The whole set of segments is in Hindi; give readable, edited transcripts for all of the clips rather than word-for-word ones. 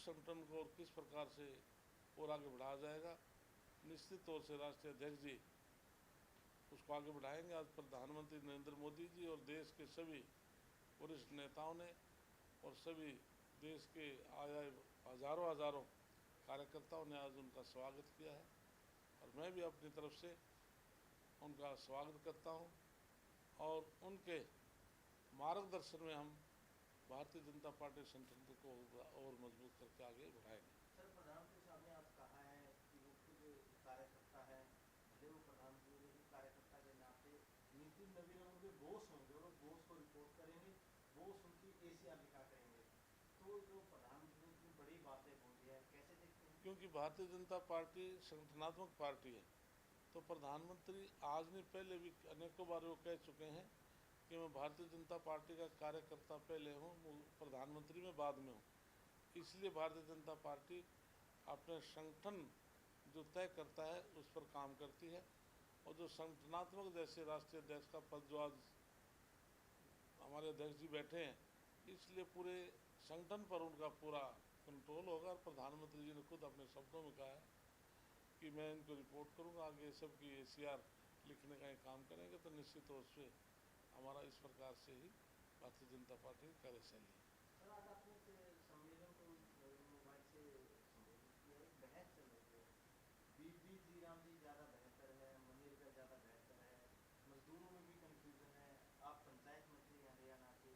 संगठन को और किस प्रकार से और आगे बढ़ाया जाएगा, निश्चित तौर से राष्ट्रीय अध्यक्ष जी उसको आगे बढ़ाएंगे। आज प्रधानमंत्री नरेंद्र मोदी जी और देश के सभी वरिष्ठ नेताओं ने और सभी देश के आए हजारों कार्यकर्ताओं ने आज उनका स्वागत किया है और मैं भी अपनी तरफ से उनका स्वागत करता हूं और उनके मार्गदर्शन में हम भारतीय जनता पार्टी संगठन को और मजबूत करके आगे बढ़ाएंगे। सर, प्रधानमंत्री साहब ने आज कहा है कि वो खुद कार्यकर्ता है, भले वो प्रधानमंत्री लेकिन कार्यकर्ता के नाते नीतिन नवीन उनके बॉस होंगे और बॉस को रिपोर्ट करेंगे, बॉस उनकी एशिया लिखा करेंगे। तो जो प्रधानमंत्री ने बड़ी बातें बोली है, कैसे देखते हैं? क्योंकि भारतीय जनता पार्टी संगठनात्मक पार्टी है, तो प्रधानमंत्री आज नहीं पहले भी अनेकों बार वो कह चुके हैं कि मैं भारतीय जनता पार्टी का कार्यकर्ता पहले हूँ, प्रधानमंत्री में बाद में हूँ। इसलिए भारतीय जनता पार्टी अपने संगठन जो तय करता है उस पर काम करती है और जो संगठनात्मक जैसे राष्ट्रीय अध्यक्ष का पद जो आज हमारे अध्यक्ष जी बैठे हैं, इसलिए पूरे संगठन पर उनका पूरा कंट्रोल होगा। और प्रधानमंत्री जी ने खुद अपने शब्दों में कहा है कि मैं इनको रिपोर्ट करूंगा, आगे सब की एसीआर लिखने का काम करेंगे। तो निश्चित तौर से हमारा इस प्रकार से ही भारतीय जनता पार्टी की कार्यशैली है। सर, आज आपने सम्मेलन को मोबाइल से संबोधित किया, एक बहस चल रही है, बीबी जी राम जी ज़्यादा बेहतर है, मनरेगा ज़्यादा बेहतर है, मजदूरों में भी कंफ्यूजन है। आप पंचायत मंत्री हैं हरियाणा के,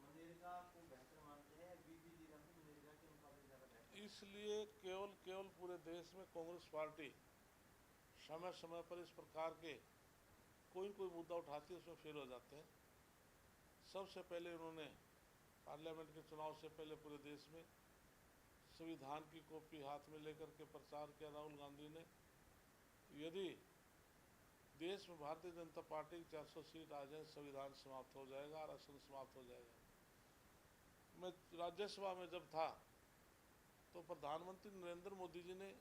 मनरेगा को बेहतर मानते हैं, बीबी जी राम जी मनरेगा के मुकाबले ज़्यादा बेहतर? इसलिए केवल पूरे देश में कांग्रेस पार्टी समय समय पर इस प्रकार के कोई मुद्दा उठाती है, उसमें फेल हो जाते हैं। सबसे पहले उन्होंने पार्लियामेंट के चुनाव से पहले पूरे देश में संविधान की कॉपी हाथ में लेकर के प्रचार किया राहुल गांधी ने। यदि देश में भारतीय जनता पार्टी की 400 सीट आ जाए, संविधान समाप्त हो जाएगा, आरक्षण समाप्त हो जाएगा। मैं राज्यसभा में जब था तो प्रधानमंत्री नरेंद्र मोदी जी ने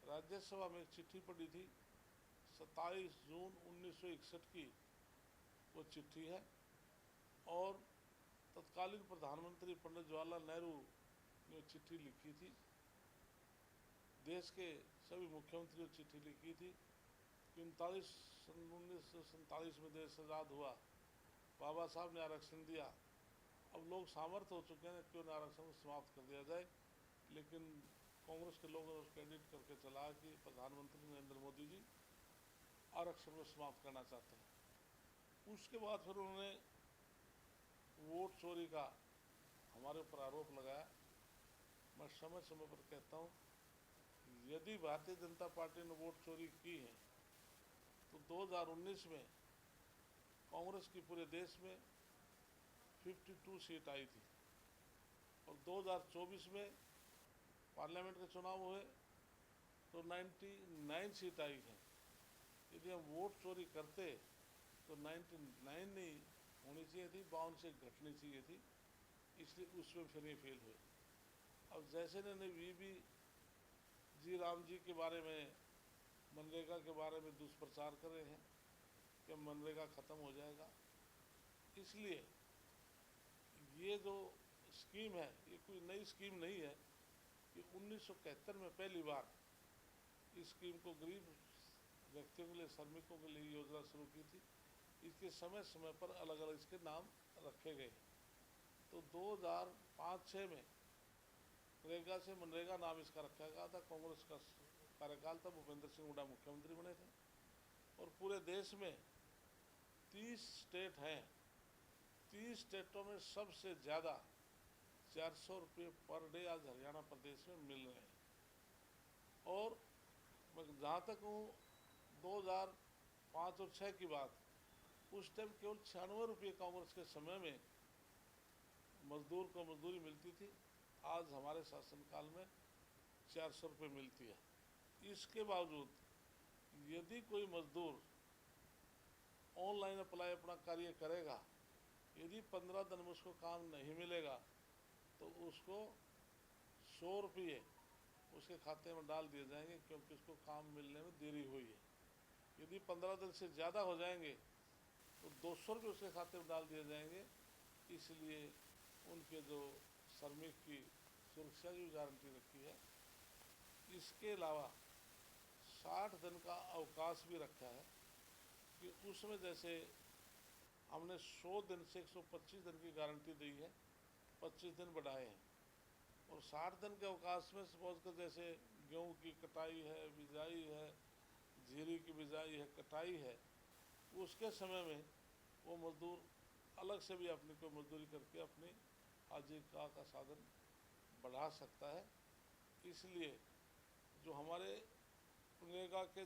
राज्यसभा में एक चिट्ठी पढ़ी थी, 27 जून 1961 की वो चिट्ठी है और तत्कालीन प्रधानमंत्री पंडित जवाहरलाल नेहरू ने चिट्ठी लिखी थी, देश के सभी मुख्यमंत्रियों चिट्ठी लिखी थी कि 1947 में देश आज़ाद हुआ, बाबा साहब ने आरक्षण दिया, अब लोग सामर्थ्य हो चुके हैं, क्यों न आरक्षण समाप्त कर दिया जाए। लेकिन कांग्रेस के लोगों ने उसको एडिट करके चला कि प्रधानमंत्री नरेंद्र मोदी जी आरक्षण को समाप्त करना चाहते हैं। उसके बाद फिर उन्होंने वोट चोरी का हमारे ऊपर आरोप लगाया। मैं समय समय पर कहता हूँ, यदि भारतीय जनता पार्टी ने वोट चोरी की है तो 2019 में कांग्रेस की पूरे देश में 52 सीट आई थी और 2024 में पार्लियामेंट के चुनाव हुए तो 99 सीट आई है। यदि हम वोट चोरी करते तो 99 नहीं होनी चाहिए थी, 52 से घटनी चाहिए थी, इसलिए उसमें फिर ये फेल हुए। अब जैसे इन्होंने वीबी जी राम जी के बारे में, मनरेगा के बारे में दुष्प्रचार कर रहे हैं कि मनरेगा ख़त्म हो जाएगा, इसलिए ये जो स्कीम है ये कोई नई स्कीम नहीं है। ये 1971 में पहली बार इस स्कीम को गरीब व्यक्तियों के लिए, श्रमिकों के लिए योजना शुरू की थी। इसके समय समय पर अलग अलग इसके नाम रखे गए। तो 2005-06 में नरेगा से मनरेगा नाम इसका रखा गया था। कांग्रेस का कार्यकाल था, भूपेंद्र सिंह हुड्डा मुख्यमंत्री बने थे और पूरे देश में 30 स्टेट हैं, 30 स्टेटों में सबसे ज़्यादा 400 रुपये पर डे आज हरियाणा प्रदेश में मिल रहे हैं। और मैं जहाँ तक हूँ 2005 और 6 की बात, उस टाइम केवल 96 रुपये कांग्रेस के समय में मजदूर को मजदूरी मिलती थी। आज हमारे शासनकाल में 400 रुपये मिलती है। इसके बावजूद यदि कोई मजदूर ऑनलाइन अप्लाई अपना कार्य करेगा, यदि 15 दिन में उसको काम नहीं मिलेगा तो उसको 100 रुपये उसके खाते में डाल दिए जाएंगे, क्योंकि उसको काम मिलने में देरी हुई है। यदि 15 दिन से ज़्यादा हो जाएंगे तो 200 रुपये उसके खाते में डाल दिए जाएंगे। इसलिए उनके जो श्रमिक की सुरक्षा की गारंटी रखी है। इसके अलावा 60 दिन का अवकाश भी रखा है कि उसमें जैसे हमने 100 दिन से 125 दिन की गारंटी दी है, 25 दिन बढ़ाए हैं। और 60 दिन के अवकाश में सपोज कर जैसे गेहूँ की कटाई है, बिजाई है, जीरी की बिजाई है, कटाई है, उसके समय में वो मजदूर अलग से भी अपनी कोई मजदूरी करके अपनी आजीविका का साधन बढ़ा सकता है। इसलिए जो हमारे मनरेगा के